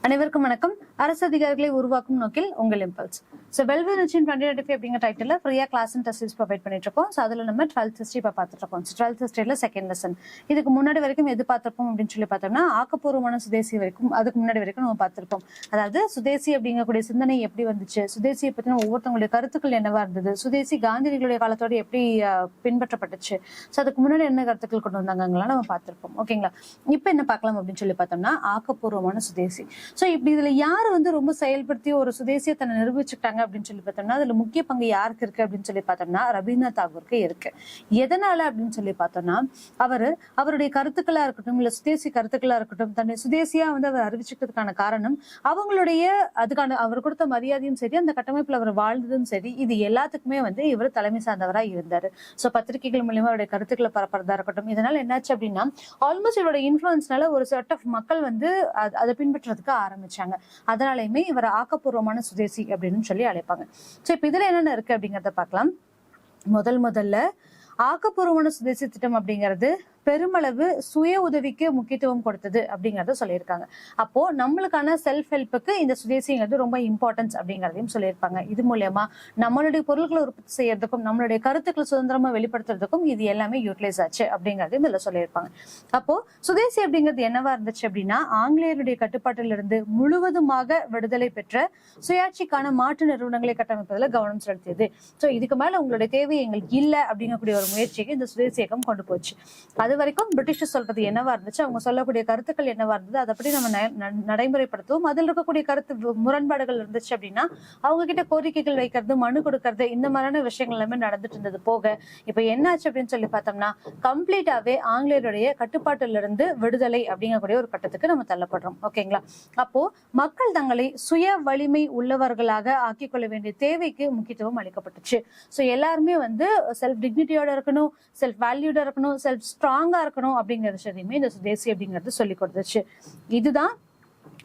அனைவருக்கும் வணக்கம். அரசு அதிகாரிகளை உருவாக்கும் நோக்கில் உங்கள் இம்பல்ஸ். வெல்வேர் நிச்சயம் 2025 அப்படிங்கிற டைட்டில் ஃப்ரீயா கிளாஸ் அண்ட் டெஸ்ட் ப்ரொவைட் பண்ணிட்டு இருக்கோம். அதுல நம்ம 12th ஹிஸ்டரி இப்ப பார்த்துட்டு இருக்கோம். 12th ஹிஸ்டரியில second lesson. இதுக்கு முன்னாடி வரைக்கும் எது பார்த்திருப்போம் அப்படின்னு சொல்லி பார்த்தோம்னா ஆக்கப்பூர்வமான சுதேசி வரைக்கும், அதுக்கு முன்னாடி வரைக்கும் நம்ம பார்த்திருப்போம். அதாவது சுதேசி அப்படிங்கக்கூடிய சிந்தனை எப்படி வந்துச்சு, சுதேசியை பத்தின ஒவ்வொருத்தவங்களுடைய கருத்துக்கள் என்னவா இருந்தது, சுதேசி காந்தியடிகளுடைய காலத்தோட எப்படி பின்பற்றப்பட்டுச்சு, அதுக்கு முன்னாடி என்ன கருத்துக்கள் கொண்டு வந்தாங்கலாம் நம்ம பார்த்திருப்போம். ஓகேங்களா? இப்ப என்ன பார்க்கலாம் அப்படின்னு சொல்லி பார்த்தோம்னா ஆக்கப்பூர்வமான சுதேசி. சோ இப்படி இதுல யாரு ரொம்ப செயல்படுத்தி ஒரு சுதேசியை தன்னை நிரூபிச்சுட்டாங்க அப்படின்னு சொல்லி பார்த்தோம்னா அதுல முக்கிய பங்கு யாருக்கு இருக்கு அப்படின்னு சொல்லி பார்த்தோம்னா ரவீந்திரநாத் தாகூருக்கு இருக்கு. எதனால அப்படின்னு சொல்லி பார்த்தோம்னா அவருடைய கருத்துக்களா இருக்கட்டும், இல்ல சுதேசி கருத்துக்களா இருக்கட்டும், தன்னை சுதேசியா அவர் அறிவிச்சுக்கிறதுக்கான காரணம் அவங்களுடைய அதுக்கான அவர் கொடுத்த மரியாதையும் சரி, அந்த கட்டமைப்புல அவர் வாழ்ந்ததும் சரி, இது எல்லாத்துக்குமே இவர் தலைமை சார்ந்தவரா இருந்தாரு. சோ பத்திரிகைகள் மூலமா அவருடைய கருத்துக்களை பரப்புறதா இருக்கட்டும். இதனால என்னாச்சு அப்படின்னா ஆல்மோஸ்ட் இவரோட இன்ஃபுளுன்ஸ்னால ஒரு செட் ஆஃப் மக்கள் அதை பின்பற்றதுக்கு ஆரம்பிச்சாங்க. அதனாலயுமே இவரை ஆக்கப்பூர்வமான சுதேசி அப்படின்னு சொல்லி அழைப்பாங்க. சோ இப்ப இதுல என்னென்ன இருக்கு அப்படிங்கறத பார்க்கலாம். முதல்ல ஆக்கப்பூர்வமான சுதேசி திட்டம் அப்படிங்கிறது பெருமளவு சுய உதவிக்கு முக்கியத்துவம் கொடுத்தது அப்படிங்கறத சொல்லியிருக்காங்க. அப்போ நம்மளுக்கான செல்ஃப் ஹெல்ப்புக்கு இந்த சுதேசிங்கிறது ரொம்ப இம்பார்ட்டன்ஸ் அப்படிங்கறதையும் சொல்லியிருப்பாங்க. இது மூலமா நம்மளுடைய பொருட்களை உற்பத்தி செய்யறதுக்கும் நம்மளுடைய கருத்துக்களை சுதந்திரமா வெளிப்படுத்துறதுக்கும் இது எல்லாமே யூட்டிலைஸ் ஆச்சு அப்படிங்கறதையும் இதுல சொல்லியிருப்பாங்க. அப்போ சுதேசி அப்படிங்கிறது என்னவா இருந்துச்சு அப்படின்னா ஆங்கிலேயருடைய கட்டுப்பாட்டிலிருந்து முழுவதுமாக விடுதலை பெற்ற சுயாட்சிக்கான மாற்று நிறுவனங்களை கட்டமைப்பதில் கவனம் செலுத்தியது. சோ இதுக்கு மேல உங்களுடைய தேவை எங்களுக்கு இல்ல அப்படிங்கக்கூடிய ஒரு முயற்சிக்கு இந்த சுதேசி இயக்கம் கொண்டு போச்சு. அது வரைக்கும் பிரிட்டிஷ் சொல்றது என்னவா இருந்துச்சு, அவங்க சொல்லக்கூடிய கருத்துக்கள் என்னவா இருந்தது, அதை பற்றி நம்ம நடைமுறைப்படுத்துவோம். அதில் இருக்கக்கூடிய கருத்து முரண்பாடுகள் இருந்துச்சு அப்படின்னா அவங்க கிட்ட கோரிக்கைகள் வைக்கிறது, மனு கொடுக்கறது, இந்த மாதிரியான விஷயங்கள் எல்லாமே நடந்துட்டு இருந்தது. போக இப்ப என்னாச்சு அப்படின்னு சொல்லி பார்த்தோம்னா கம்ப்ளீட்டாவே ஆங்கிலேயருடைய கட்டுப்பாட்டிலிருந்து விடுதலை அப்படிங்கக்கூடிய ஒரு கட்டத்துக்கு நம்ம தள்ளப்படுறோம். ஓகேங்களா? அப்போ மக்கள் தங்களை சுய வலிமை உள்ளவர்களாக ஆக்கிக் கொள்ள வேண்டிய தேவைக்கு முக்கியத்துவம் அளிக்கப்பட்டுச்சு. சோ எல்லாருமே செல்ஃப் டிக்னிட்டியோட இருக்கணும், செல்ஃப் வேல்யூட இருக்கணும், செல்ஃப் ஸ்ட்ராங்கா இருக்கணும் அப்படிங்கிற விஷயத்தையுமே இந்த சுதேசி அப்படிங்கிறது சொல்லி கொடுத்துச்சு. இதுதான்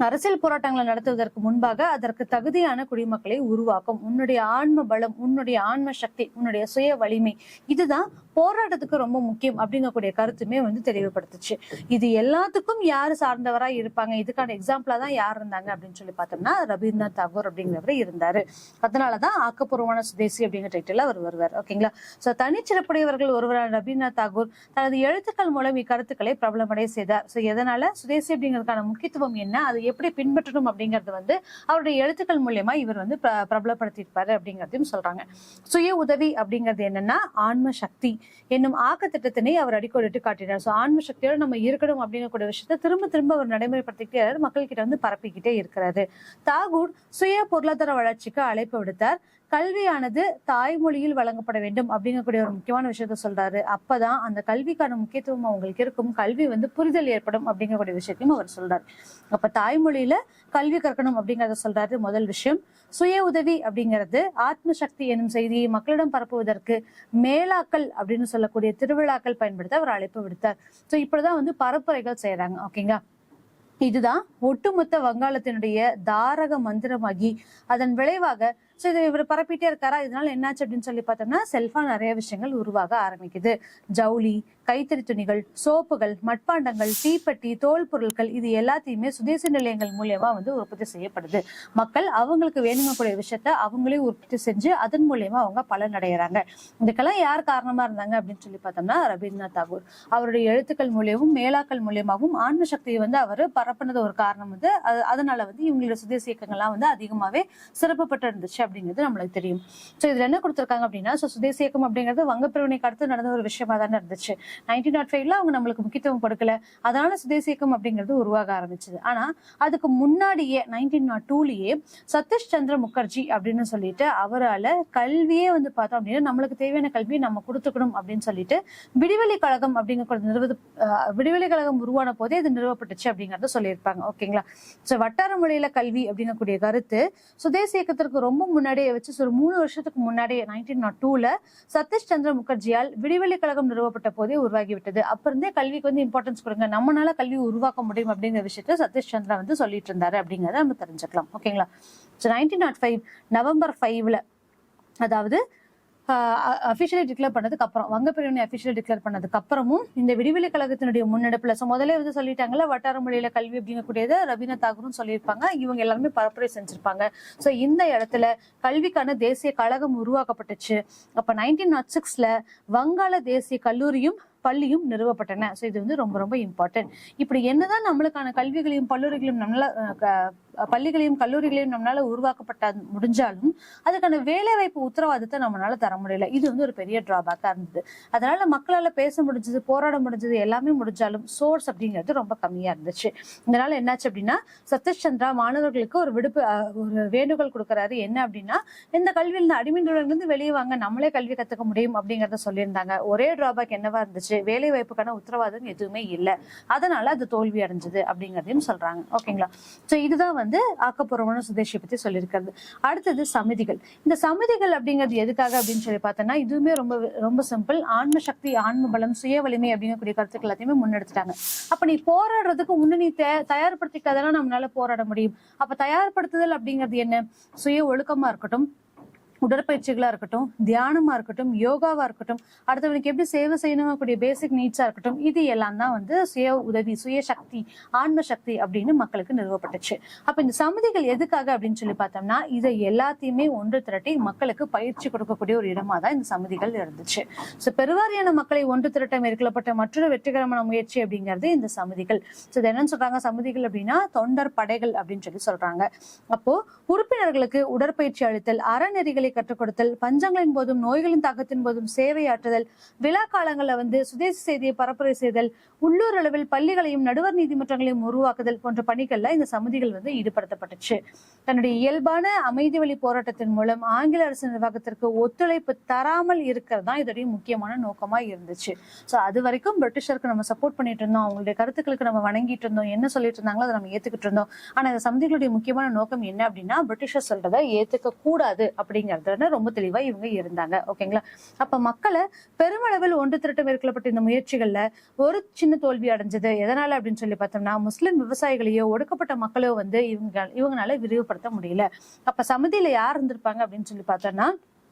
அரசியல் போராட்டங்களை நடத்துவதற்கு முன்பாக அதற்கு தகுதியான குடிமக்களை உருவாக்கும். உன்னுடைய ஆன்ம பலம், உன்னுடைய ஆன்ம சக்தி, உன்னுடைய சுய வலிமை, இதுதான் போராட்டத்துக்கு ரொம்ப முக்கியம் அப்படிங்கக்கூடிய கருத்துமே தெளிவுபடுத்துச்சு. இது எல்லாத்துக்கும் யாரு சார்ந்தவரா இருப்பாங்க, இதுக்கான எக்ஸாம்பிளா தான் யார் இருந்தாங்க அப்படின்னு சொல்லி பார்த்தோம்னா ரவீந்திரநாத் தாகூர் அப்படிங்கிறவர் இருந்தாரு. அதனாலதான் ஆக்கப்பூர்வமான சுதேசி அப்படிங்கிற டைட்டில் அவர் வருவார். ஓகேங்களா? சோ தனிச்சிறப்புடையவர்கள் ஒருவரான ரவீந்திரநாத் தாகூர் தனது எழுத்துக்கள் மூலம் இக்கருத்துக்களை பிரபலமடைய செய்தார். சோ எதனால சுதேசி அப்படிங்கிறதுக்கான முக்கியத்துவம் என்ன, அதை எப்படி பின்பற்றணும் அப்படிங்கறது அவருடைய எழுத்துக்கள் மூலமா இவர் பிரபலப்படுத்தியிருப்பாரு அப்படிங்கறதையும் சொல்றாங்க. சுய உதவி அப்படிங்கிறது என்னன்னா ஆன்ம சக்தி என்னும் ஆக்க திட்டத்தினை அவர் அடிக்கோடிட்டு காட்டினார். சோ ஆன்ம சக்தியோட நம்ம இருக்கணும் அப்படிங்கக்கூடிய விஷயத்த திரும்ப திரும்ப அவர் நடைமுறைப்படுத்திக்கிட்டே மக்கள் கிட்ட பரப்பிக்கிட்டே இருக்கிறாரு. தாகூர் சுய பொருளாதார வளர்ச்சிக்கு அழைப்பு விடுத்தார். கல்வியானது தாய்மொழியில் வழங்கப்பட வேண்டும் அப்படிங்கக்கூடிய ஒரு முக்கியமான விஷயத்த சொல்றாரு. அப்பதான் அந்த கல்விக்கான முக்கியத்துவம் அவங்களுக்கு இருக்கும், கல்வி புரிதல் ஏற்படும் அப்படிங்கக்கூடிய விஷயத்தையும் அவர் சொல்றாரு. அப்ப தாய்மொழியில கல்வி கற்கணும் அப்படிங்கறத சொல்றாரு. முதல் விஷயம். சுய உதவி அப்படிங்கிறது ஆத்ம சக்தி எனும் செய்தியை மக்களிடம் பரப்புவதற்கு மேலாக்கள் அப்படின்னு சொல்லக்கூடிய திருவிழாக்கள் பயன்படுத்த அவர் அழைப்பு விடுத்தார். சோ இப்படிதான் பரப்புரைகள் செய்யறாங்க. ஓகேங்களா? இதுதான் ஒட்டுமொத்த வங்காளத்தினுடைய தாரக மந்திரமாகி அதன் விளைவாக இவர் பரப்பிட்டே இருக்காரா. இதனால என்னாச்சு அப்படின்னு சொல்லி பார்த்தோம்னா செல்ஃபா நிறைய விஷயங்கள் உருவாக ஆரம்பிக்குது. ஜவுளி, கைத்தறி துணிகள், சோப்புகள், மட்பாண்டங்கள், தீப்பெட்டி, தோல் பொருட்கள், இது எல்லாத்தையுமே சுதேசி நிலையங்கள் மூலியமா உற்பத்தி செய்யப்படுது. மக்கள் அவங்களுக்கு வேணுங்கக்கூடிய விஷயத்த அவங்களே உற்பத்தி செஞ்சு அதன் மூலியமா அவங்க பலன் அடைகிறாங்க. இதுக்கெல்லாம் யார் காரணமா இருந்தாங்க அப்படின்னு சொல்லி பார்த்தோம்னா ரவீந்திரநாத் தாகூர். அவருடைய எழுத்துக்கள் மூலியமும் மேலாக்கள் மூலியமாகவும் ஆன்ம சக்தியை அவர் பரப்புனது ஒரு காரணம். அதனால இவங்களோட சுதேசி இயக்கங்கள்லாம் அதிகமாவே சிறப்பு பெற்று இருந்துச்சு அப்படிங்கிறது நம்மளுக்கு தெரியும். சோ இதுல என்ன கொடுத்திருக்காங்க அப்படின்னா சுதேசி இயக்கம் அப்படிங்கிறது வங்கப்பிரிவினைக்கு அடுத்து நடந்த ஒரு விஷயமா தானே இருந்துச்சு. 1905 அவங்க நம்மளுக்கு முக்கியத்துவம் கொடுக்கல, அதனால சுதேசி இயக்கம் அப்படிங்கிறது உருவாக ஆரம்பிச்சது. ஆனா அதுக்கு முன்னாடியே 1902லயே சதீஷ் சந்திர முகர்ஜி அப்படின்னு சொல்லிட்டு அவரால் கல்வியே பார்த்தோம் அப்படின்னா நம்மளுக்கு தேவையான கல்வியை நம்ம கொடுத்துக்கணும் அப்படின்னு சொல்லிட்டு விடிவெளி கழகம் அப்படிங்கிற விடிவெளி கழகம் உருவான போதே இது நிறுவப்பட்டுச்சு அப்படிங்கறத சொல்லியிருப்பாங்க. ஓகேங்களா? சோ வட்டார மொழியில கல்வி அப்படிங்கக்கூடிய கருத்து சுதேசி இயக்கத்திற்கு ரொம்ப முன்னாடியே வச்சு ஒரு 3 வருஷத்துக்கு முன்னாடியே 1902ல சதீஷ் சந்திர முகர்ஜியால் விடிவெளி கழகம் நிறுவப்பட்ட போதே உருவாகிவிட்டது. அப்ப இருந்தே கல்விக்கு இம்பார்ட்டன்ஸ் கொடுங்க, நம்மளால கல்வி உருவாக்க முடியும் அப்படிங்கிற விஷயத்த சதீஷ் சந்திரா சொல்லிட்டு இருந்தாரு அப்படிங்கறத நம்ம தெரிஞ்சுக்கலாம். ஓகேங்களா? 1905 நவம்பர் 5ல, அதாவது அபிஷியலி டிக்ளேர் பண்ணதுக்கு அப்புறம், வங்க பிரிவினை அபிஷியலி டிக்ளேர் பண்ணதுக்கு அப்புறமும் இந்த விடிவெளி கழகத்தினுடைய முன்னெடுப்புல முதலே வந்து சொல்லிட்டாங்கல்ல, வட்டார மொழியில கல்வி அப்படிங்கக்கூடியது ரவீந்திரநாத் தாகூரும் சொல்லியிருப்பாங்க, இவங்க எல்லாருமே பரப்புரை செஞ்சிருப்பாங்க. சோ இந்த இடத்துல கல்விக்கான தேசிய கழகம் உருவாக்கப்பட்டுச்சு. அப்ப 1906ல வங்காள தேசிய கல்லூரியும் பள்ளியும் நிறுவப்பட்டன. சோ இது வந்து ரொம்ப ரொம்ப இம்பார்ட்டன்ட். இப்படி என்னதான் நம்மளுக்கான கல்விகளையும் பள்ளிகளையும் நம்மளால உருவாக்கப்பட்ட முடிஞ்சாலும் அதுக்கான வேலை வாய்ப்பு உத்தரவாதத்தை நம்மளால தர முடியல. இது வந்து ஒரு பெரிய டிராபேக்கா இருந்தது. அதனால மக்களால பேச முடிஞ்சது, போராட முடிஞ்சது, எல்லாமே முடிஞ்சாலும் சோர்ஸ் அப்படிங்கிறது ரொம்ப கம்மியா இருந்துச்சு. இதனால என்னாச்சு அப்படின்னா, சதீஷ் சந்திரா மாணவர்களுக்கு ஒரு ஒரு வேண்டுகோள் கொடுக்கறாரு. என்ன அப்படின்னா, இந்த கல்வியில அடிமை நிறுவனத்திலிருந்து வெளியே வாங்க, நம்மளே கல்வி கத்துக்க முடியும் அப்படிங்கறத சொல்லியிருந்தாங்க. ஒரே டிராபேக் என்னவா இருந்துச்சு, வேலை வாய்ப்புக்கான உத்தரவாதம் எதுவுமே இல்லை. அதனால அது தோல்வி அடைஞ்சது அப்படிங்கறதையும் சொல்றாங்க. ஓகேங்களா? சோ இதுதான் வந்து ஆக்கப்பூர்வமான சுதேசியை பத்தி சொல்லியிருக்கிறது. அடுத்தது சமிதிகள். இந்த சமிதிகள் அப்படிங்கிறது எதுக்காக அப்படின்னு சொல்லி பார்த்தோம்னா, இதுவுமே ரொம்ப ரொம்ப சிம்பிள். ஆன்ம சக்தி, ஆன்ம பலம், சுய வலிமை அப்படிங்கக்கூடிய கருத்துக்கள் எல்லாத்தையுமே முன்னெடுத்துட்டாங்க. அப்ப நீ போராடுறதுக்கு முன்ன நீ தயார்படுத்திக்காதான் நம்மளால போராட முடியும். அப்ப தயார்படுத்துதல் அப்படிங்கிறது என்ன? சுய ஒழுக்கமா இருக்கட்டும், உடற்பயிற்சிகளா இருக்கட்டும், தியானமா இருக்கட்டும், யோகாவா இருக்கட்டும், அடுத்தவனுக்கு எப்படி சேவை செய்யணும் கூடிய பேசிக் நீட்ஸா இருக்கட்டும், இது எல்லாம் தான் வந்து சுய உதவி, சுய சக்தி, ஆன்ம சக்தி அப்படின்னு மக்களுக்கு நிறுவப்பட்டுச்சு. அப்ப இந்த சமிதிகள் எதுக்காக அப்படின்னு சொல்லி பார்த்தோம்னா, இதை எல்லாத்தையுமே ஒன்று திரட்டி மக்களுக்கு பயிற்சி கொடுக்கக்கூடிய ஒரு இடமா தான் இந்த சமிதிகள் இருந்துச்சு. சோ பெருவாரியான மக்களை ஒன்று திரட்ட மேற்கொள்ளப்பட்ட மற்றொரு வெற்றிகரமான முயற்சி அப்படிங்கிறது இந்த சமிதிகள். சோ இது என்னன்னு சொல்றாங்க, சமிதிகள் அப்படின்னா தொண்டர் படைகள் அப்படின்னு சொல்லி சொல்றாங்க. அப்போ உறுப்பினர்களுக்கு உடற்பயிற்சி அளித்தல், அறநெறிகளை கற்றுக் கொடுத்தல், பஞ்சங்களின் போதும் நோய்களின் தாக்கத்தின் போதும் சேவையாற்றுதல், விழா காலங்கள்ல வந்து சுதேசி செய்தியை பரப்புரை செய்தல், உள்ளூர் அளவில் பள்ளிகளையும் நடுவர் நீதிமன்றங்களையும் உருவாக்குதல் போன்ற பணிகள்ல இந்த சமிதிகள் வந்து ஈடுபடுத்தப்பட்டுச்சு. தன்னுடைய இயல்பான அமைதி வழி போராட்டத்தின் மூலம் ஆங்கில அரசு நிர்வாகத்திற்கு ஒத்துழைப்பு தராமல் இருக்கிறது தான் இதோடைய முக்கியமான நோக்கமா இருந்துச்சு. சோ அது வரைக்கும் பிரிட்டிஷருக்கு நம்ம சப்போர்ட் பண்ணிட்டு இருந்தோம், அவங்களுடைய கருத்துக்களுக்கு நம்ம வணங்கிட்டு இருந்தோம், என்ன சொல்லிட்டு இருந்தாங்களோ அதை நம்ம ஏத்துக்கிட்டு இருந்தோம். ஆனா இந்த சமிதிகளுடைய முக்கியமான நோக்கம் என்ன அப்படின்னா, பிரிட்டிஷர் சொல்றதை ஏத்துக்க கூடாது அப்படிங்கிறது ரொம்ப தெளிவா இவங்க இருந்தாங்க. ஓகேங்களா? அப்ப மக்களை பெருமளவில் ஒன்று திரட்ட மேற்கொள்ளப்பட்ட இந்த முயற்சிகள்ல ஒரு சின்ன தோல்வி அடைஞ்சது. எதனால அப்படின்னு சொல்லி பார்த்தோம்னா, முஸ்லிம் விவசாயிகளையோ ஒடுக்கப்பட்ட மக்களோ வந்து இவங்களால விரிவுபடுத்த முடியல. அப்ப சமிதியில யார் இருந்திருப்பாங்க அப்படின்னு சொல்லி பார்த்தோம்னா,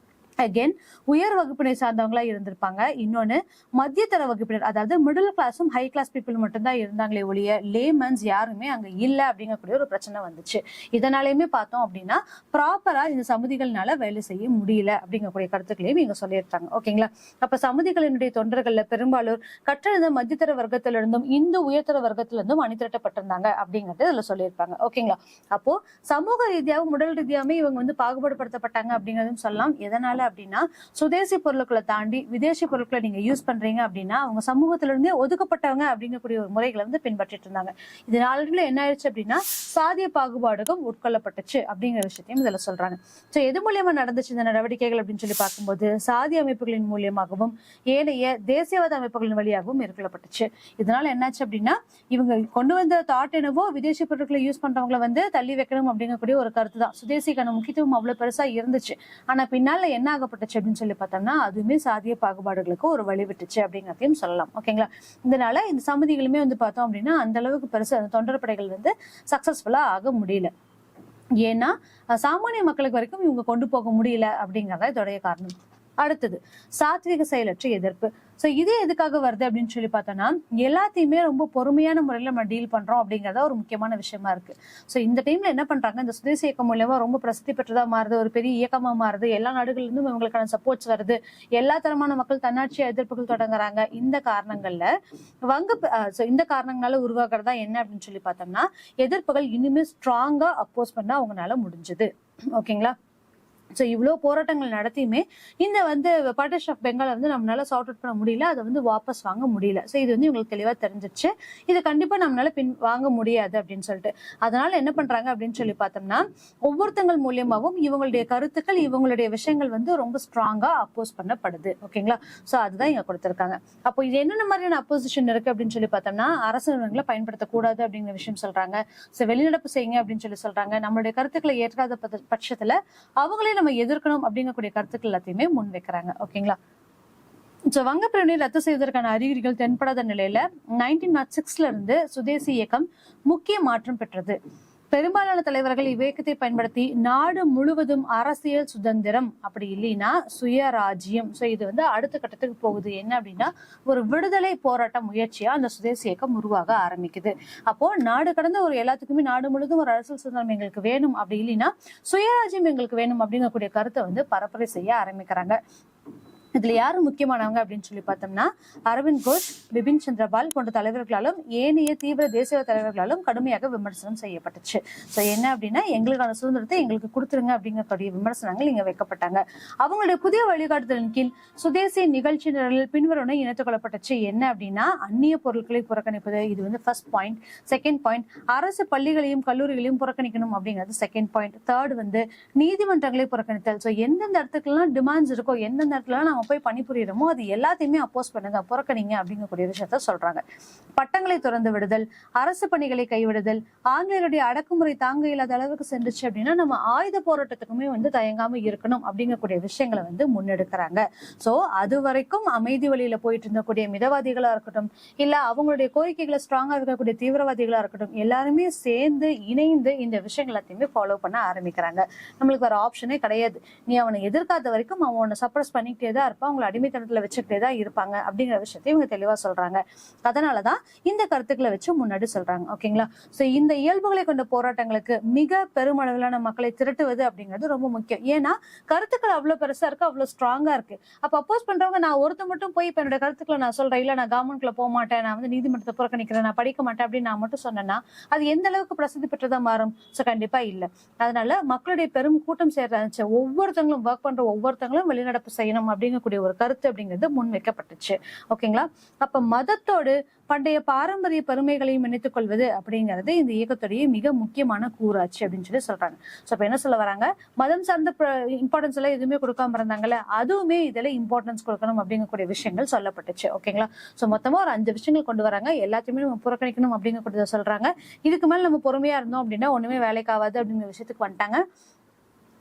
அகெயின் உயர் வகுப்பினை சார்ந்தவங்களா இருந்திருப்பாங்க. இன்னொன்னு மத்தியதர வகுப்பினர், அதாவது மிடில் கிளாஸும் ஹை கிளாஸ் பீப்புள் மட்டும்தான் இருந்தாங்களே ஒழிய லேமன்ஸ் யாருமே அங்க இல்ல அப்படிங்கக்கூடிய ஒரு பிரச்சனை வந்துச்சு. இதனாலயுமே பார்த்தோம் அப்படின்னா ப்ராப்பரா இந்த சமிதிகள்னால வேலை செய்ய முடியல அப்படிங்கக்கூடிய கருத்துக்களையும் இங்க சொல்லியிருக்காங்க. ஓகேங்களா? அப்ப சமிதிகளினுடைய தொண்டர்கள்ல பெரும்பாலோர் கற்றறிந்த மத்தியதர வர்க்கத்திலிருந்தும் இந்து உயர்தர வர்க்கத்திலிருந்தும் அணிதிரட்டப்பட்டிருந்தாங்க அப்படிங்கறது இதுல சொல்லியிருப்பாங்க. ஓகேங்களா? அப்போ சமூக ரீதியாகவும் உடல் ரீதியாவுமே இவங்க வந்து பாகுபாடுபடுத்தப்பட்டாங்க அப்படிங்கறதும் சொல்லலாம். எதனால அப்படின்னா, சுதேசி பொருட்களை தாண்டி விதேசி பொருட்களை நீங்க யூஸ் பண்றீங்க அப்படின்னா அவங்க சமூகத்தில இருந்தே ஒதுக்கப்பட்டவங்க அப்படிங்கக்கூடிய ஒரு முறைகளை வந்து பின்பற்றிட்டு இருந்தாங்க. இதனால என்ன ஆயிடுச்சு அப்படின்னா, சாதிய பாகுபாடுகளும் உட்கொள்ளப்பட்டுச்சு அப்படிங்கிற விஷயத்தையும் இதுல சொல்றாங்க. சோ எது மூலியமா நடந்துச்சு இந்த நடவடிக்கைகள் அப்படின்னு சொல்லி பார்க்கும்போது, சாதி அமைப்புகளின் மூலியமாகவும் ஏனைய தேசியவாத அமைப்புகளின் வழியாகவும் மேற்கொள்ளப்பட்டுச்சு. இதனால என்னாச்சு அப்படின்னா, இவங்க கொண்டு வந்த தாட் என்னவோ விதேசி பொருட்களை யூஸ் பண்றவங்களை வந்து தள்ளி வைக்கணும் அப்படிங்கக்கூடிய ஒரு கருத்து தான். சுதேசிக்கான முக்கியத்துவம் அவ்வளவு பெருசா இருந்துச்சு. ஆனா பின்னால என்ன ஆகப்பட்டுச்சு அப்படின்னு சொல்லி பார்த்தோம்னா, அதுவுமே சாதிய பாகுபாடுகளுக்கு ஒரு வழிவிட்டுச்சு அப்படிங்கிறதையும் சொல்லலாம். ஓகேங்களா? இதனால இந்த சமிதிகளுமே வந்து பார்த்தோம் அப்படின்னா அந்த அளவுக்கு பெருசா அந்த தொண்டர் படைகள் வந்து சக்சஸ்ஃபுல்லா ஆக முடியல. ஏன்னா சாமானிய மக்களுக்கு வரைக்கும் இவங்க கொண்டு போக முடியல அப்படிங்கறத இதோடைய காரணம். அடுத்தது சாத்விக செயலற்ற எதிர்ப்பு. சோ இது எதுக்காக வருது அப்படின்னு சொல்லி பார்த்தோம்னா, எல்லாத்தையுமே ரொம்ப பொறுமையான முறையில நம்ம டீல் பண்றோம் அப்படிங்கறத ஒரு முக்கியமான விஷயமா இருக்கு. சோ இந்த டைம்ல என்ன பண்றாங்க, இந்த சுதேசி இயக்கம் மூலமா ரொம்ப பிரசித்தி பெற்றதா மாறுது, ஒரு பெரிய இயக்கமா மாறுது, எல்லா நாடுகள்ல இருந்தும் இவங்களுக்கான சப்போர்ட்ஸ் வருது, எல்லா தரமான மக்கள் தன்னாட்சி எதிர்ப்புகள் தொடங்குறாங்க. இந்த காரணங்களால உருவாக்குறதா என்ன அப்படின்னு சொல்லி பார்த்தோம்னா, எதிர்ப்புகள் இனிமே ஸ்ட்ராங்கா அப்போஸ் பண்ண அவங்களால முடிஞ்சது. ஓகேங்களா? சோ இவ்வளவு போராட்டங்கள் நடத்தியுமே இந்த வந்து பார்ட்டிஷன் ஆஃப் பெங்கால் வந்து நம்மளால சார்ட் அவுட் பண்ண முடியல, அதை வந்து வாபஸ் வாங்க முடியல. சோ இது வந்து இவங்களுக்கு தெளிவா தெரிஞ்சிச்சு, இது கண்டிப்பா நம்மளால வாங்க முடியாது அப்படின்னு சொல்லிட்டு. அதனால என்ன பண்றாங்க அப்படின்னு சொல்லி பார்த்தோம்னா, ஒவ்வொருத்தங்கள் மூலியமாவும் இவங்களுடைய கருத்துக்கள், இவங்களுடைய விஷயங்கள் வந்து ரொம்ப ஸ்ட்ராங்கா அப்போஸ் பண்ணப்படுது. ஓகேங்களா? சோ அதுதான் இங்க கொடுத்திருக்காங்க. அப்போ இது என்னென்ன மாதிரியான அப்போசிஷன் இருக்கு அப்படின்னு சொல்லி பார்த்தோம்னா, அரசு நிறுவனங்களை பயன்படுத்தக்கூடாது அப்படிங்கிற விஷயம் சொல்றாங்க. சோ வெளிநடப்பு செய்யுங்க அப்படின்னு சொல்லி சொல்றாங்க. நம்மளுடைய கருத்துக்களை ஏற்காத பட்சத்துல அவங்களே நம்ம எதிர்க்கணும் அப்படிங்கக்கூடிய கருத்துக்கள் எல்லாத்தையுமே முன் வைக்கிறாங்க. ஓகேங்களா? சோ வங்க பிரிவினை ரத்து செய்வதற்கான அறிகுறிகள் தென்படாத நிலையில 1906ல இருந்து சுதேசி இயக்கம் முக்கிய மாற்றம் பெற்றது. பெரும்பாலான தலைவர்கள் இவ்வியக்கத்தை பயன்படுத்தி நாடு முழுவதும் அரசியல் சுதந்திரம், அப்படி இல்லைன்னா சுயராஜ்யம். சோ இது வந்து அடுத்த கட்டத்துக்கு போகுது. என்ன அப்படின்னா ஒரு விடுதலை போராட்ட முயற்சியா அந்த சுதேசி இயக்கம் உருவாக ஆரம்பிக்குது. அப்போ நாடு கடந்த ஒரு எல்லாத்துக்குமே நாடு முழுவதும் ஒரு அரசியல் சுதந்திரம் எங்களுக்கு வேணும், அப்படி இல்லைன்னா சுயராஜ்யம் எங்களுக்கு வேணும் அப்படிங்கக்கூடிய கருத்தை வந்து பரப்புரை செய்ய ஆரம்பிக்கிறாங்க. இதுல யாரு முக்கியமானவங்க அப்படின்னு சொல்லி பார்த்தோம்னா அரவிந்த் கோஷ், பிபின் சந்திரபால் போன்ற தலைவர்களாலும் ஏனைய தீவிர தேசிய தலைவர்களாலும் கடுமையாக விமர்சனம் செய்யப்பட்டுச்சு. சோ என்ன அப்படின்னா எங்களுக்கான சுதந்திரத்தை எங்களுக்கு கொடுத்துருங்க அப்படிங்கக்கூடிய விமர்சனங்கள் இங்க வைக்கப்பட்டாங்க. அவங்களுடைய புதிய வழிகாட்டுதலின் கீழ் சுதேசி நிகழ்ச்சி நிரலில் பின்வருவன இணைத்துக் கொள்ளப்பட்டுச்சு. என்ன அப்படின்னா அந்நிய பொருட்களை புறக்கணிப்பது, இது வந்து ஃபர்ஸ்ட் பாயிண்ட். செகண்ட் பாயிண்ட், அரசு பள்ளிகளையும் கல்லூரிகளையும் புறக்கணிக்கணும் அப்படிங்கிறது செகண்ட் பாயிண்ட். தேர்ட் வந்து நீதிமன்றங்களை புறக்கணித்தல். சோ எந்தெந்த இடத்துக்குலாம் டிமாண்ட்ஸ் இருக்கோ, எந்தெந்த இடத்துல நம்ம போய் பணிபுரியணுமோ அது எல்லாத்தையுமே அப்போஸ் பண்ணுங்க, புறக்கணிங்க அப்படிங்கக்கூடிய விஷயத்த சொல்றாங்க. பட்டங்களை திறந்து விடுதல், அரசு பணிகளை கைவிடுதல், ஆங்கிலேயருடைய அடக்குமுறை தாங்க இல்லாத அளவுக்கு சென்றுச்சு அப்படின்னா நம்ம ஆயுத போராட்டத்துக்குமே வந்து தயங்காம இருக்கணும் அப்படிங்கக்கூடிய விஷயங்களை வந்து முன்னெடுக்கிறாங்க. சோ அது வரைக்கும் அமைதி வழியில போயிட்டு இருந்தக்கூடிய மிதவாதிகளா இருக்கட்டும், இல்ல அவங்களுடைய கோரிக்கைகளை ஸ்ட்ராங்கா இருக்கக்கூடிய தீவிரவாதிகளா இருக்கட்டும், எல்லாருமே சேர்ந்து இணைந்து இந்த விஷயங்கள் எல்லாத்தையுமே ஃபாலோ பண்ண ஆரம்பிக்கிறாங்க. நம்மளுக்கு வேற ஆப்ஷனே கிடையாது. நீ அவனை எதிர்க்காத வரைக்கும் அவன் உன்னை சப்ரஸ் பண்ணிக்கிட்டே தான் இருப்பான், அவங்களை அடிமைத்தனத்துல வச்சுக்கிட்டே தான் இருப்பாங்க அப்படிங்கிற விஷயத்தை இவங்க தெளிவா சொல்றாங்க. அதனாலதான் இந்த கருத்துக்களை வச்சு முன்னாடி சொல்றாங்க. ஓகேங்களா? சோ இந்த இயல்புகளை கொண்ட போராட்டங்களுக்கு மிக பெருமளவிலான மக்களை திரட்டுவது அப்படிங்கிறது ரொம்ப முக்கியம். ஏன்னா கருத்துக்கள் அவ்வளவு பெருசா இருக்கு, அவ்வளவு ஸ்ட்ராங்கா இருக்கு. அப்ப அப்போஸ் பண்றவங்க நான் ஒருத்த மட்டும் போய் இப்ப என்னோட கருத்துக்களை நான் சொல்றேன், இல்ல நான் கவர்மெண்ட்ல போக மாட்டேன், நான் வந்து நீதிமன்றத்தை புறக்கணிக்கிறேன், நான் படிக்க மாட்டேன் அப்படின்னு நான் மட்டும் சொன்னேன்னா அது எந்த அளவுக்கு பிரசித்தி பெற்றதா மாறும்? சோ கண்டிப்பா இல்ல. அதனால மக்களுடைய பெரும் கூட்டம் சேர்ந்துச்சு, ஒவ்வொருத்தங்களும் ஒர்க் பண்ற ஒவ்வொருத்தங்களும் வெளிநடப்பு செய்யணும் அப்படிங்கக்கூடிய ஒரு கருத்து அப்படிங்கிறது முன் வைக்கப்பட்டுச்சு. ஓகேங்களா? அப்ப மதத்தோடு பண்டைய பாரம்பரிய பெருமைகளையும் இணைத்துக் கொள்வது அப்படிங்கிறது இந்த இயக்கத்துடைய மிக முக்கியமான கூறாச்சு அப்படின்னு சொல்லி சொல்றாங்க. சோ இப்ப என்ன சொல்ல வராங்க, மதம் சார்ந்த இம்பார்ட்டன்ஸ் எல்லாம் எதுவுமே கொடுக்காம இருந்தாங்கல்ல, அதுவுமே இதுல இம்பார்ட்டன்ஸ் கொடுக்கணும் அப்படிங்கக்கூடிய விஷயங்கள் சொல்லப்பட்டுச்சு. ஓகேங்களா? சோ மொத்தமா ஒரு 5 விஷயங்கள் கொண்டு வராங்க. எல்லாத்தையுமே நம்ம புறக்கணிக்கணும் அப்படிங்கக்கூடியத சொல்றாங்க. இதுக்கு மேல நம்ம பொறுமையா இருந்தோம் அப்படின்னா ஒண்ணுமே வேலைக்கு ஆகாது அப்படிங்கிற விஷயத்துக்கு வந்துட்டாங்க.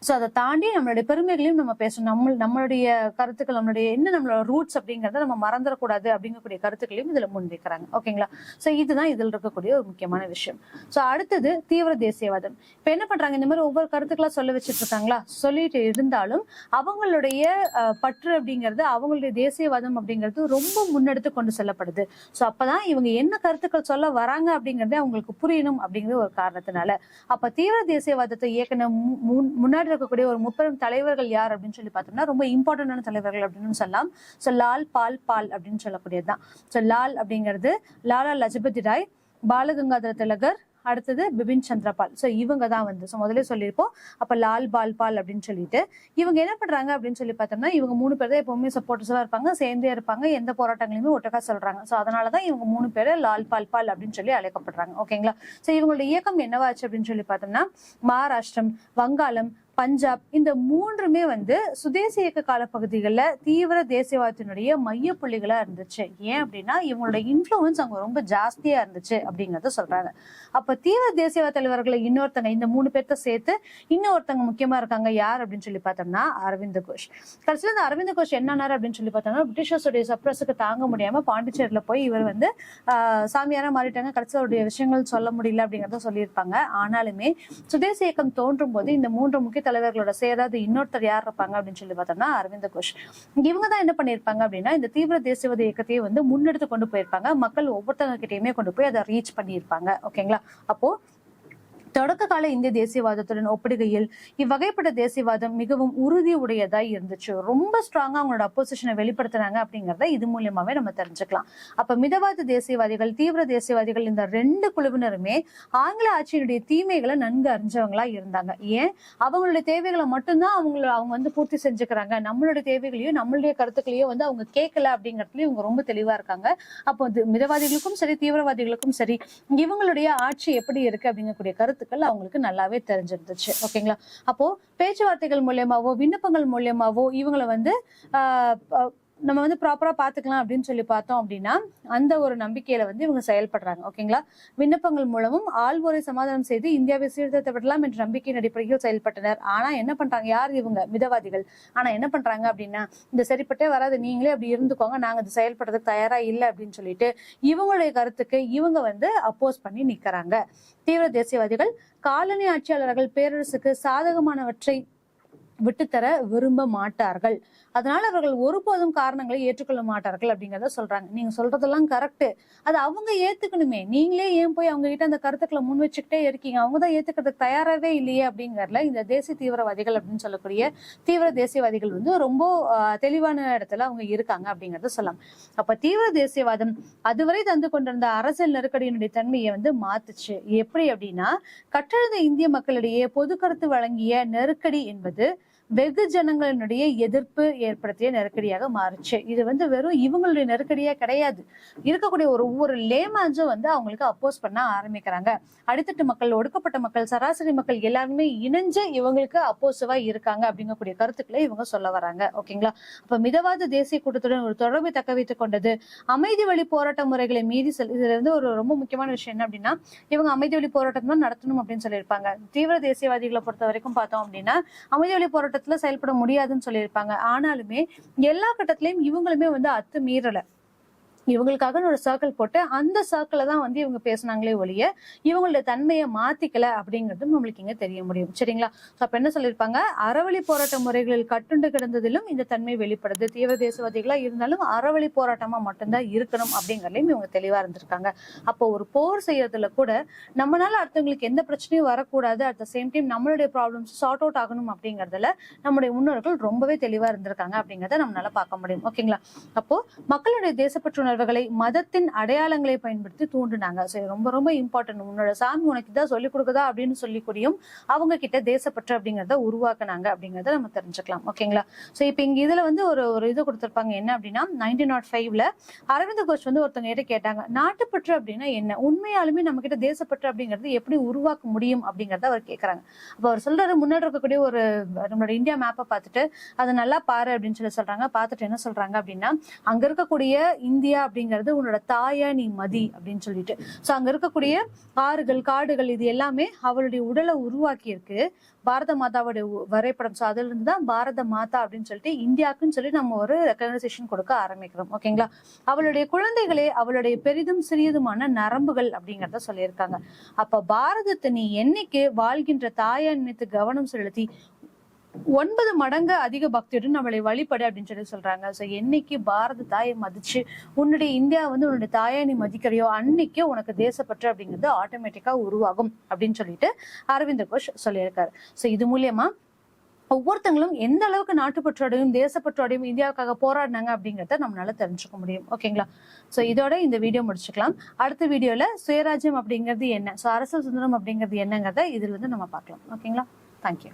சோ அதை தாண்டி நம்மளுடைய பெருமைகளையும் நம்ம பேசணும், நம்மளுடைய கருத்துக்கள், நம்மளோட ரூட்ஸ் அப்படிங்கறத நம்ம மறந்துடக்கூடாது அப்படிங்கக்கூடிய கருத்துக்களையும் இதுல முன்வைக்கிறாங்க. ஓகேங்களா? சோ இதுதான் இதுல இருக்கக்கூடிய ஒரு முக்கியமான விஷயம். சோ அடுத்தது தீவிர தேசியவாதம். இப்ப என்ன பண்றாங்க, இந்த மாதிரி ஒவ்வொரு கருத்துக்களா சொல்ல வச்சுட்டு இருக்காங்களா, சொல்லிட்டு இருந்தாலும் அவங்களுடைய பற்று அப்படிங்கிறது, அவங்களுடைய தேசியவாதம் அப்படிங்கிறது ரொம்ப முன்னெடுத்து கொண்டு செல்லப்படுது. சோ அப்பதான் இவங்க என்ன கருத்துக்கள் சொல்ல வராங்க அப்படிங்கறத அவங்களுக்கு புரியணும் அப்படிங்கிற ஒரு காரணத்தினால அப்ப தீவிர தேசியவாதத்தை இயக்குன முன்னாடி இருக்கக்கூடிய ஒரு முப்பெரும் தலைவர்கள் யார் அப்படின்னு சொல்லி பார்த்தோம்னா ரொம்ப இம்பார்ட்டன்டான தலைவர்கள் அப்படின்னு சொல்லலாம். சோ லால் பால் அப்படின்னு சொல்லக்கூடியதுதான். சோ லால் அப்படிங்கிறது லாலா லஜபதி ராய், பாலகங்காதர திலகர், அடுத்தது பிபின் சந்திரபால். சோ இவங்க தான் வந்து முதல்ல சொல்லியிருப்போம். அப்ப லால் பால் அப்படின்னு சொல்லிட்டு இவங்க என்ன பண்றாங்க அப்படின்னு சொல்லி பார்த்தோம்னா இவங்க 3 பேர் தான் எப்பவுமே சப்போர்ட்டர்ஸா இருப்பாங்க, சேர்ந்தே இருப்பாங்க, எந்த போராட்டங்களையுமே ஒட்டக்கா சொல்றாங்க. சோ அதனாலதான் இவங்க 3 பேரு லால் பால் அப்படின்னு சொல்லி அழைக்கப்படுறாங்க. ஓகேங்களா? சோ இவங்களுடைய இயக்கம் என்னவாச்சு அப்படின்னு சொல்லி பார்த்தோம்னா மகாராஷ்டிரம், வங்காளம், பஞ்சாப் இந்த 3மே வந்து சுதேசி இயக்க காலப்பகுதிகளில் தீவிர தேசியவாதத்தினுடைய மைய புள்ளிகளா இருந்துச்சு. ஏன் அப்படின்னா இவங்களோட இன்ஃப்ளூயன்ஸ் அவங்க ரொம்ப ஜாஸ்தியா இருந்துச்சு அப்படிங்கறத சொல்றாங்க. அப்ப தீவிர தேசியவாத தலைவர்களை இன்னொருத்தங்க, இந்த 3 பேர்த்த சேர்த்து இன்னொருத்தங்க முக்கியமா இருக்காங்க. யார் அப்படின்னு சொல்லி பார்த்தோம்னா அரவிந்த் கோஷ். கடைசியில் இந்த அரவிந்த் கோஷ் என்னன்னாரு அப்படின்னு சொல்லி பார்த்தோம்னா பிரிட்டிஷர்ஸுடைய சப்ரஸுக்கு தாங்க முடியாம பாண்டிச்சேரியில போய் இவர் வந்து சாமியாரா மாறிட்டாங்க. கடைசியில் அவருடைய விஷயங்கள் சொல்ல முடியல அப்படிங்கறத சொல்லியிருப்பாங்க. ஆனாலுமே சுதேசி இயக்கம் தோன்றும் போது இந்த 3 முக்கிய தலைவர்களோட சேராது இன்னொருத்தர் யார் இருப்பாங்க அப்படின்னு சொல்லி பார்த்தோம்னா அரவிந்த் கோஷ். இவங்கதான் என்ன பண்ணிருப்பாங்க அப்படின்னா இந்த தீவிர தேசியவாத இயக்கத்தையே வந்து முன்னெடுத்து கொண்டு போயிருப்பாங்க. மக்கள் ஒவ்வொருத்தவங்க கிட்டயுமே கொண்டு போய் அதை ரீச் பண்ணியிருப்பாங்க. ஓகேங்களா? அப்போ தொடக்க கால இந்திய தேசியவாதத்துடன் ஒப்பிடுகையில் இவ்வகைப்பட்ட தேசியவாதம் மிகவும் உறுதி உடையதாய் இருந்துச்சு. ரொம்ப ஸ்ட்ராங்கா அவங்களோட அப்போசிஷனை வெளிப்படுத்தினாங்க அப்படிங்கறத இது மூலியமாவே நம்ம தெரிஞ்சுக்கலாம். அப்ப மிதவாத தேசியவாதிகள், தீவிர தேசியவாதிகள் இந்த 2 குழுவினருமே ஆங்கில ஆட்சியினுடைய தீமைகளை நன்கு அறிஞ்சவங்களா இருந்தாங்க. ஏன் அவங்களுடைய தேவைகளை மட்டும்தான் அவங்க வந்து பூர்த்தி செஞ்சுக்கிறாங்க, நம்மளுடைய தேவைகளையும் நம்மளுடைய கருத்துக்களையும் வந்து அவங்க கேட்கல அப்படிங்கறதுலயும் இவங்க ரொம்ப தெளிவா இருக்காங்க. அப்போ மிதவாதிகளுக்கும் சரி தீவிரவாதிகளுக்கும் சரி இவங்களுடைய ஆட்சி எப்படி இருக்கு அப்படிங்கக்கூடிய கருத்துக்கள் அவங்களுக்கு நல்லாவே தெரிஞ்சிருந்துச்சு. ஓகேங்களா? அப்போ பேச்சுவார்த்தைகள் மூலியமாவோ விண்ணப்பங்கள் மூலியமாவோ இவங்களை வந்து நம்ம வந்து ப்ராப்பரா பாத்துக்கலாம் அப்படின்னு சொல்லி பார்த்தோம் அப்படின்னா அந்த ஒரு நம்பிக்கையில வந்து இவங்க செயல்படுறாங்க. ஓகேங்களா? விண்ணப்பங்கள் மூலமும் ஆள்வோரை சமாதானம் செய்து இந்தியாவை சீர்திருத்த விடலாம் என்ற நம்பிக்கையின் அடிப்படையில் செயல்பட்டனர். ஆனா என்ன பண்றாங்க, யார் இவங்க? மிதவாதிகள். ஆனா என்ன பண்றாங்க அப்படின்னா, இந்த சரிப்பட்டே வராது, நீங்களே அப்படி இருந்துக்கோங்க, நாங்க இது செயல்படுறதுக்கு தயாரா இல்லை அப்படின்னு சொல்லிட்டு இவங்களுடைய கருத்துக்கு இவங்க வந்து அப்போஸ் பண்ணி நிக்கிறாங்க. தீவிர தேசியவாதிகள் காலனி ஆட்சியாளர்கள் பேரரசுக்கு சாதகமானவற்றை விட்டுத்தர விரும்ப மாட்டார்கள். அதனால அவர்கள் ஒருபோதும் காரணங்களை ஏற்றுக்கொள்ள மாட்டார்கள் அப்படிங்கறத சொல்றாங்க. நீங்க சொல்றதெல்லாம் கரெக்ட், அது அவங்க ஏத்துக்கணுமே, நீங்களே ஏன் போய் அவங்க கிட்ட அந்த கருத்துக்களை முன் வச்சுக்கிட்டே இருக்கீங்க, அவங்கதான் ஏத்துக்கிறதுக்கு தயாராகவே இல்லையே அப்படிங்கறதுல இந்த தேசிய தீவிரவாதிகள் அப்படின்னு சொல்லக்கூடிய தீவிர தேசியவாதிகள் வந்து ரொம்ப தெளிவான இடத்துல அவங்க இருக்காங்க அப்படிங்கறத சொல்லலாம். அப்ப தீவிர தேசியவாதம் அதுவரை தந்து கொண்டிருந்த அரசியல் நெருக்கடியினுடைய தன்மையை வந்து மாத்துச்சு. எப்படி அப்படின்னா, கற்றறிந்த இந்திய மக்களிடையே பொது கருத்து வழங்கிய நெருக்கடி என்பது வெகு ஜனங்களினுடைய எதிர்ப்பு ஏற்படுத்திய நெருக்கடியாக மாறுச்சு. இது வந்து வெறும் இவங்களுடைய நெருக்கடியா கிடையாது, இருக்கக்கூடிய ஒவ்வொரு லேமான்ஸும் வந்து அவங்களுக்கு அப்போஸ் பண்ண ஆரம்பிக்கிறாங்க. அடித்தட்டு மக்கள், ஒடுக்கப்பட்ட மக்கள், சராசரி மக்கள் எல்லாருமே இணைஞ்சு இவங்களுக்கு அப்போசிவா இருக்காங்க அப்படிங்கக்கூடிய கருத்துக்களை இவங்க சொல்ல வராங்க. ஓகேங்களா? அப்ப மிதவாத தேசிய கூட்டத்துடன் ஒரு தொடர்பை தக்க வைத்துக் கொண்டது. அமைதி வழி போராட்ட முறைகளை மீறி இதுல இருந்து ஒரு ரொம்ப முக்கியமான விஷயம் என்ன அப்படின்னா, இவங்க அமைதி வழி போராட்டம் தான் நடத்தணும் அப்படின்னு சொல்லியிருப்பாங்க. தீவிர தேசியவாதிகளை பொறுத்த வரைக்கும் பார்த்தோம் அப்படின்னா அமைதி வழி போராட்டம் செயல்பட முடியாதுன்னு சொல்லியிருப்பாங்க. ஆனாலுமே எல்லா கட்டத்திலயும் இவங்களுமே வந்து அத்துமீறல. இவங்களுக்காக ஒரு சர்க்கிள் போட்டு அந்த சர்க்கிள தான் வந்து இவங்க பேசினாங்களே ஒழிய இவங்களுடைய தன்மையை மாத்திக்கல அப்படிங்கிறது நம்மளுக்கு இங்க தெரிய முடியும். சரிங்களா? அப்ப என்ன சொல்லியிருப்பாங்க, அறவழி போராட்ட முறைகளில் கட்டுண்டு கிடந்ததிலும் இந்த தன்மை வெளிப்படுது. தீவிர தேசியவாதிகளா இருந்தாலும் அறவழி போராட்டமா மட்டும்தான் இருக்கணும் அப்படிங்கறதையும் இவங்க தெளிவா இருந்திருக்காங்க. அப்போ ஒரு போர் செய்யறதுல கூட நம்மளால அடுத்தவங்களுக்கு எந்த பிரச்சனையும் வரக்கூடாது, அட் த சேம் டைம் நம்மளுடைய ப்ராப்ளம்ஸ் சார்ட் அவுட் ஆகணும் அப்படிங்கறதுல நம்முடைய முன்னோர்கள் ரொம்பவே தெளிவா இருந்திருக்காங்க அப்படிங்கறத நம்மளால பார்க்க முடியும். ஓகேங்களா? அப்போ மக்களுடைய தேசப்பற்று மதத்தின் அடையாளங்களை பயன்படுத்தி தூண்டினாங்க. சரி, ரொம்ப ரொம்ப இம்பார்ட்டன்ட். உன்னோட சாமி உனக்கு தான் சொல்லிக் கொடுக்குதா அப்படின்னு சொல்லி கூடியும் அவங்க கிட்ட தேசப்பற்று அப்படிங்கறத உருவாக்குனாங்க அப்படிங்கறத நம்ம தெரிஞ்சுக்கலாம். ஓகேங்களா? சோ இப்ப இங்க இதுல வந்து ஒரு இது கொடுத்திருப்பாங்க. என்ன அப்படின்னா, 1905ல அரவிந்த் கோஷ் வந்து ஒருத்தவங்க கிட்ட கேட்டாங்க, நாட்டுப்பற்று அப்படின்னா என்ன, உண்மையாலுமே நம்ம கிட்ட தேசப்பற்று அப்படிங்கறது எப்படி உருவாக்க முடியும் அப்படிங்கறத அவர் கேட்கறாங்க. அப்ப அவர் சொல்றாரு, முன்னாடி இருக்கக்கூடிய ஒரு நம்மளோட இந்தியா மேப்பை பார்த்துட்டு அதை நல்லா பாரு அப்படின்னு சொல்லி சொல்றாங்க. பார்த்துட்டு என்ன சொல்றாங்க அப்படின்னா, அங்க இருக்கக்கூடிய இந்தியா அப்படிங்கிறது உன்னோட தாயா நீ மதி அப்படின்னு சொல்லிட்டு, சோ அங்க இருக்கக்கூடிய ஆறுகள் காடுகள் இது எல்லாமே அவளுடைய உடலை உருவாக்கி இருக்கு. பாரத மாதாவுடைய வரைபடம், சோ அதுல இருந்துதான் பாரத மாதா அப்படின்னு சொல்லிட்டு இந்தியாவுக்குன்னு சொல்லி நம்ம ஒரு ரெகக்னைசேஷன் கொடுக்க ஆரம்பிக்கிறோம். ஓகேங்களா? அவளுடைய குழந்தைகளே அவளுடைய பெரிதும் சிறியதுமான நரம்புகள் அப்படிங்கறத சொல்லியிருக்காங்க. அப்ப பாரதத்தை நீ என்னைக்கு வாழ்கின்ற தாயா நினைத்து கவனம் செலுத்தி 9 மடங்கு அதிக பக்தியுடன் நம்மளை வழிபடு அப்படின்னு சொல்லி சொல்றாங்க. சோ என்னைக்கு பாரத தாயை மதிச்சு உன்னுடைய இந்தியா வந்து உன்னுடைய தாயை நீ மதிக்கிறியோ அன்னைக்கு உனக்கு தேசப்பற்று அப்படிங்கிறது ஆட்டோமேட்டிக்கா உருவாகும் அப்படின்னு சொல்லிட்டு அரவிந்த் கோஷ் சொல்லியிருக்காரு. சோ இது மூலியமா ஒவ்வொருத்தங்களும் எந்த அளவுக்கு நாட்டுப்பற்றோடையும் தேசப்பற்றோடையும் இந்தியாவுக்காக போராடினாங்க அப்படிங்கறத நம்மளால தெரிஞ்சுக்க முடியும். ஓகேங்களா? சோ இதோட இந்த வீடியோ முடிச்சுக்கலாம். அடுத்த வீடியோல சுயராஜ்யம் அப்படிங்கிறது என்ன, சோ அரசியல் சுதந்திரம் அப்படிங்கிறது என்னங்கிறத இதுல இருந்து நம்ம பார்க்கலாம். ஓகேங்களா? தேங்க்யூ.